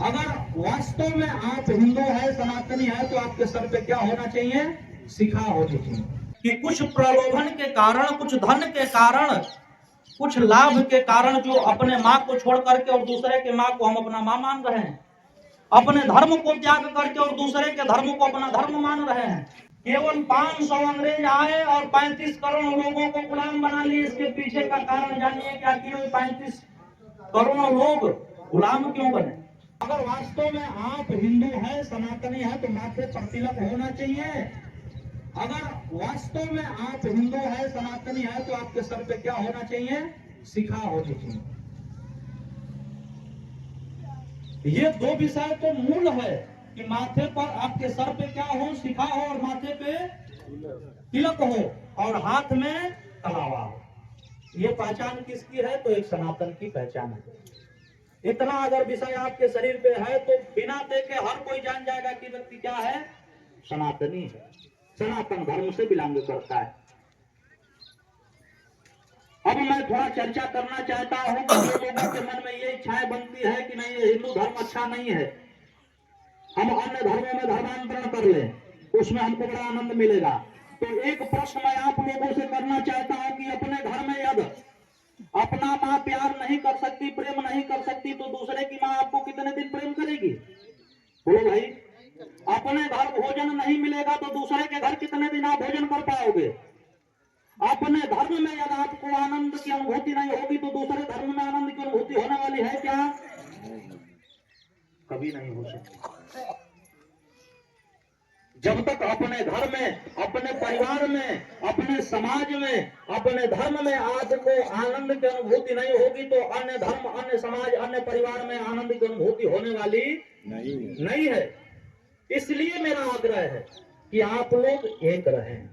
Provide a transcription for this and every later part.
अगर वास्तव में आप हिंदू है, सनातनी है, तो आपके सर पे क्या होना चाहिए? शिखा होनी चाहिए। कि कुछ प्रलोभन के कारण, कुछ धन के कारण, कुछ लाभ के कारण जो अपने माँ को छोड़ करके और दूसरे के माँ को हम अपना माँ मान रहे हैं, अपने धर्म को त्याग करके और दूसरे के धर्म को अपना धर्म मान रहे हैं। केवल 500 अंग्रेज आए और 35 करोड़ लोगों को गुलाम बना लिए। इसके पीछे का कारण जानिए क्या कि 35 करोड़ लोग गुलाम क्यों बने? अगर वास्तव में आप हिंदू है, सनातनी है, तो माथे पर तिलक होना चाहिए। अगर वास्तव में आप हिंदू है, सनातनी है, तो आपके सर पे क्या होना चाहिए? शिखा होनी चाहिए। ये दो विषय तो मूल है कि माथे पर आपके सर पे क्या हो? शिखा हो, और माथे पे तिलक हो, और हाथ में तलावा हो। ये पहचान किसकी है? तो एक सनातन की पहचान है। इतना अगर विषय आपके शरीर पे है तो बिना देखे हर कोई जान जाएगा कि व्यक्ति क्या है? सनातनी है, सनातन धर्म से बिलोंग करता है। अब मैं थोड़ा चर्चा करना चाहता हूं कि जो लोगों के मन में ये इच्छाएं बनती है कि नहीं, ये हिंदू धर्म अच्छा नहीं है, हम अन्य धर्मों में धर्मांतरण कर लें, उसमें हमको बड़ा आनंद मिलेगा। तो एक प्रश्न मैं आप लोगों से करना चाहता हूं कि अपने घर में यदि अपना माँ प्यार नहीं कर सकती, प्रेम नहीं कर सकती, तो दूसरे की माँ आपको कितने दिन प्रेम करेगी? बोलो भाई। अपने घर भोजन नहीं मिलेगा तो दूसरे के घर कितने दिन आप भोजन कर पाओगे? अपने धर्म में यदि आपको आनंद की अनुभूति नहीं होगी तो दूसरे धर्म में आनंद की अनुभूति होने वाली है क्या? कभी नहीं हो सकती। जब तक अपने घर में, अपने परिवार में, अपने समाज में, अपने धर्म में आपको आनंद की अनुभूति नहीं होगी तो अन्य धर्म, अन्य समाज, अन्य परिवार में आनंद की अनुभूति होने वाली नहीं है। इसलिए मेरा आग्रह है कि आप लोग एक रहें।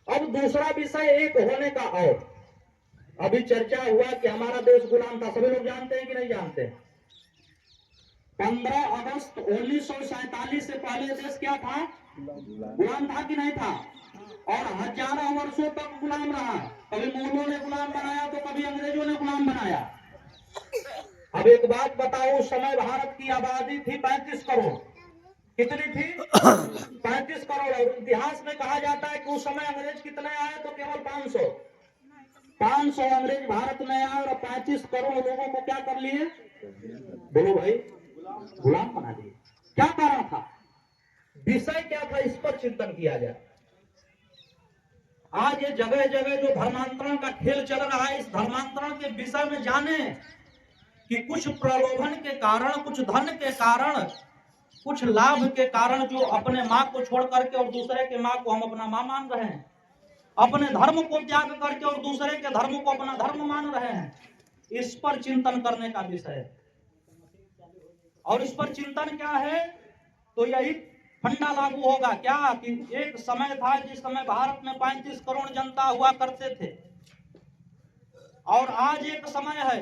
अब दूसरा विषय एक होने का। और अभी चर्चा हुआ कि हमारा देश गुलाम था, सभी लोग जानते हैं कि नहीं जानते? 15 अगस्त 1947 से पहले देश क्या था? गुलाम था कि नहीं था? और हजारों वर्षों तक गुलाम रहा। कभी मुगलों ने गुलाम बनाया तो कभी अंग्रेजों ने गुलाम बनाया। अब एक बात बताओ, उस समय भारत की आबादी थी 35 करोड़। कितनी थी? 35 करोड़। और इतिहास में कहा जाता है कि उस समय अंग्रेज कितने आए? तो केवल 500 अंग्रेज भारत में आए और 35 करोड़ लोगों को क्या कर लिए? बोलो भाई, गुलाम बना दिए। क्या कारण था? विषय क्या था? इस पर चिंतन किया जाए। आज ये जगह जगह जो धर्मांतरण का खेल चल रहा है, इस धर्मांतरण के विषय में जाने कि कुछ प्रलोभन के कारण, कुछ धन के कारण, कुछ लाभ के कारण जो अपने माँ को छोड़ करके और दूसरे के माँ को हम अपना माँ मान रहे हैं, अपने धर्म को त्याग करके और दूसरे के धर्म को अपना धर्म मान रहे हैं, इस पर चिंतन करने का विषय है। और इस पर चिंतन क्या है? तो यही फंडा लागू होगा क्या कि एक समय था जिस समय भारत में 35 करोड़ जनता हुआ करते थे, और आज एक समय है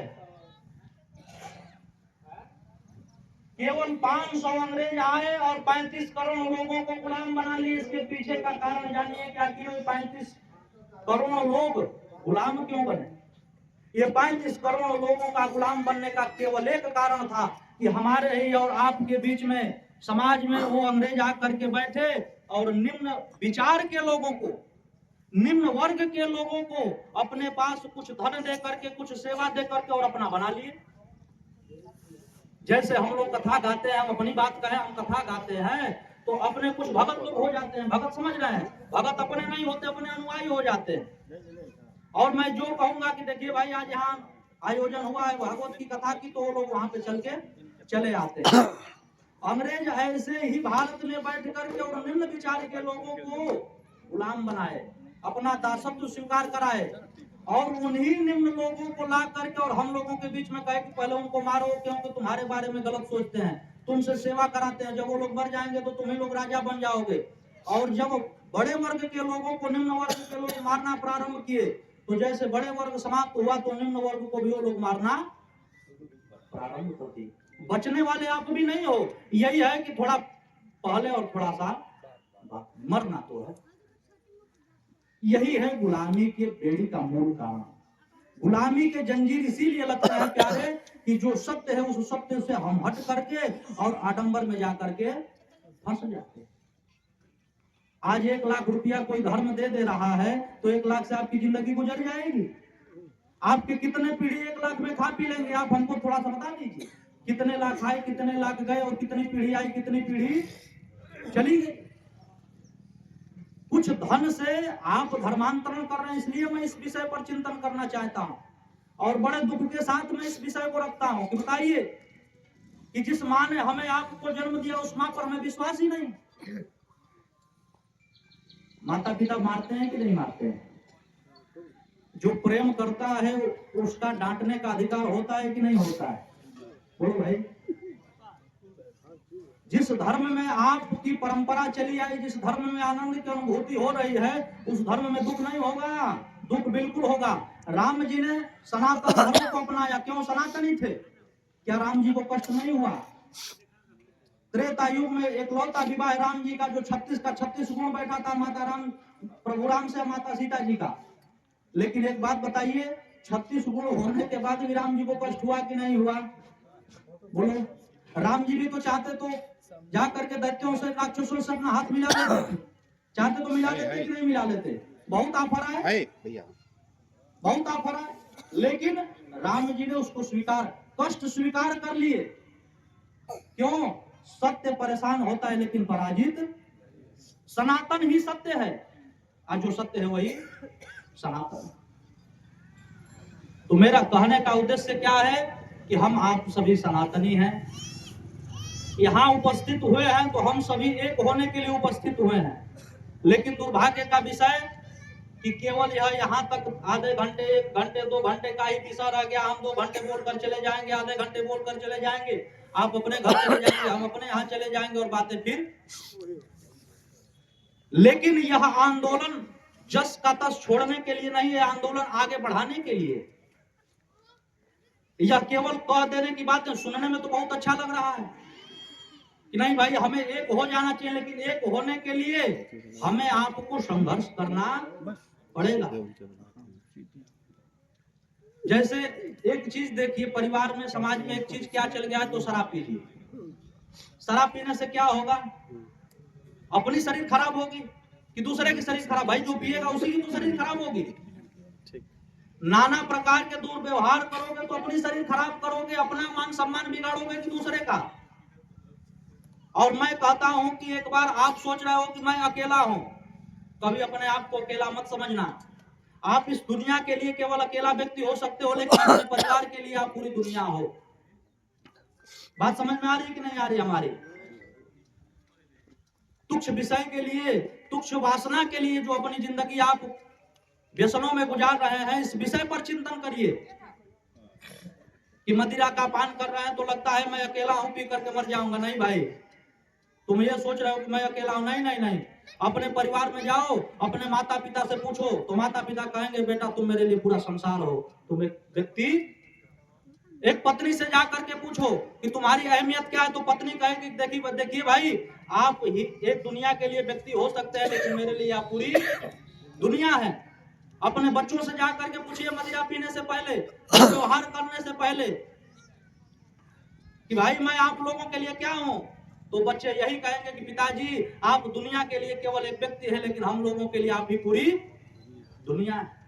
केवल 500 अंग्रेज आए और 35 करोड़ लोगों को गुलाम बना लिए। इसके पीछे का कारण जानिए क्या कि 35 करोड़ लोग गुलाम क्यों बने? ये 35 करोड़ लोगों का गुलाम बनने का केवल एक कारण था कि हमारे ही और आपके बीच में समाज में वो अंग्रेज आकर के बैठे और निम्न विचार के लोगों को, निम्न वर्ग के लोगों को अपने पास कुछ धन दे करके, कुछ सेवा दे करके और अपना बना लिए। जैसे हम लोग कथा गाते हैं, हम अपनी बात करें, हम कथा गाते हैं तो अपने कुछ भगत लोग हो जाते हैं। भगत समझ रहे हैं? भगत अपने नहीं होते, अपने अनुयायी हो जाते हैं। और मैं जो कहूंगा कि देखिए भाई, आज यहाँ आयोजन हुआ है भागवत की कथा की, तो वो लोग वहां पे चल के चले आते हैं। अंग्रेज ऐसे ही भारत में बैठ करके और निम्न विचार के लोगों को गुलाम बनाए, अपना दासत्व स्वीकार कराए, और उन्हीं निम्न लोगों को ला करके और हम लोगों के बीच में कहे कि पहले उनको मारो क्योंकि तुम्हारे बारे में गलत सोचते हैं, तुमसे सेवा कराते हैं, जब वो लोग मर जाएंगे तो तुम ही लोग राजा बन जाओगे। और जब बड़े वर्ग के लोगों को निम्न वर्ग के लोग मारना प्रारंभ किए तो जैसे बड़े वर्ग समाप्त हुआ तो निम्न वर्ग को भी वो लोग मारना प्रारंभ कर दिए। बचने वाले आप भी नहीं हो। यही है कि थोड़ा पहले और थोड़ा सा मरना तो है। यही है गुलामी के बेड़ी का मूल कारण। गुलामी के जंजीर इसीलिए लगते हैं प्यारे कि जो सत्य है उस सत्य से हम हट करके और आडंबर में जा करके फंस जाते हैं। आज 1 लाख रुपया कोई धर्म दे रहा है तो 1 लाख से आपकी जिंदगी गुजर जाएगी। आपके कितने पीढ़ी 1 लाख में खा पी लेंगे, आप हमको थोड़ा सा बता दीजिए। कितने लाख आए, कितने लाख गए, और कितनी पीढ़ी आई, कितनी पीढ़ी चली गई। कुछ धन से आप धर्मांतरण कर रहे हैं, इसलिए मैं इस विषय पर चिंतन करना चाहता हूं और बड़े दुख के साथ मैं इस विषय को रखता हूं कि बताइए कि जिस मां ने हमें आपको जन्म दिया उस मां पर हमें विश्वास ही नहीं। माता पिता मारते हैं कि नहीं मारते हैं? जो प्रेम करता है उसका डांटने का अधिकार होता है कि नहीं होता है? बोलो भाई। जिस धर्म में आपकी परंपरा चली आई, जिस धर्म में आनंद की अनुभूति हो रही है, उस धर्म में दुख नहीं होगा। दुख बिल्कुल होगा। राम जी ने सनातन धर्म को अपनाया, क्यों? सनातनी थे। क्या राम जी को कष्ट नहीं हुआ? त्रेता युग में एकलौता विवाह राम जी का जो 36 का 36 गुण बैठा था माता राम प्रभु राम से माता सीता जी का। लेकिन एक बात बताइए, 36 गुण होने के बाद भी राम जी को कष्ट हुआ कि नहीं हुआ? बोलो। राम जी भी तो चाहते तो जा करके दैत्यों से राक्षसों से अपना हाथ मिला लेते, चाहते तो मिला लेते कि नहीं मिला लेते? बहुत ऑफर है भैया, बहुत ऑफर है। लेकिन राम जी ने उसको स्वीकार, कष्ट स्वीकार कर लिए। क्यों? सत्य परेशान होता है लेकिन पराजित सनातन ही सत्य है। आज जो सत्य है वही सनातन। तो मेरा कहने का उद्देश्य क्या है कि हम आप सभी सनातनी हैं, यहां उपस्थित हुए हैं तो हम सभी एक होने के लिए उपस्थित हुए हैं। लेकिन दुर्भाग्य का विषय कि केवल यह यहाँ तक आधे घंटे, 1 घंटे, 2 घंटे का ही विषय रह गया। हम 2 घंटे बोलकर चले जाएंगे, आधे घंटे बोलकर चले जाएंगे, आप अपने घर चले जाएंगे, हम अपने यहाँ चले जाएंगे और बातें फिर। लेकिन यह आंदोलन जस का तस छोड़ने के लिए नहीं है, आंदोलन आगे बढ़ाने के लिए। यह केवल कह देने की बात है। सुनने में तो बहुत अच्छा लग रहा है कि नहीं भाई हमें एक हो जाना चाहिए, लेकिन एक होने के लिए हमें आपको संघर्ष करना पड़ेगा। जैसे एक चीज देखिए, परिवार में, समाज में एक चीज क्या चल गया है तो शराब पीजिए। शराब पीने से क्या होगा? अपनी शरीर खराब होगी कि दूसरे की शरीर खराब? भाई जो पिएगा उसी की तो शरीर खराब होगी। नाना प्रकार के दुर्व्यवहार करोगे तो अपनी शरीर खराब करोगे, अपना मान सम्मान बिगाड़ोगे कि दूसरे का। और मैं कहता हूं कि एक बार आप सोच रहे हो कि मैं अकेला हूं, कभी अपने आप को अकेला मत समझना। आप इस दुनिया के लिए केवल अकेला व्यक्ति हो सकते हो, लेकिन अपने परिवार के लिए आप पूरी दुनिया हो। बात समझ में आ रही कि नहीं आ रही हमारी? तुच्छ विषय के लिए, तुच्छ वासना के लिए जो अपनी जिंदगी आप व्यसनों में गुजार रहे हैं, इस विषय पर चिंतन करिए। कि मदिरा का पान कर रहे हैं तो लगता है मैं अकेला हूं, पी करके मर जाऊंगा। नहीं भाई, तुम ये सोच रहे हो कि मैं अकेला हूं। नहीं नहीं नहीं, अपने परिवार में जाओ, अपने माता पिता से पूछो तो माता पिता कहेंगे बेटा तुम मेरे लिए पूरा संसार हो। तुम एक व्यक्ति, एक पत्नी से जाकर के पूछो कि तुम्हारी अहमियत क्या है, तो पत्नी कहेगी देखिए देखिए भाई, आप ही एक दुनिया के लिए व्यक्ति हो सकते हैं, लेकिन मेरे लिए आप पूरी दुनिया है। अपने बच्चों से जाकर के पूछिए मदिरा पीने से पहले, व्यवहार करने से पहले, कि भाई मैं आप लोगों के लिए क्या हूं, तो बच्चे यही कहेंगे कि पिताजी आप दुनिया के लिए केवल एक व्यक्ति है, लेकिन हम लोगों के लिए आप ही पूरी दुनिया है।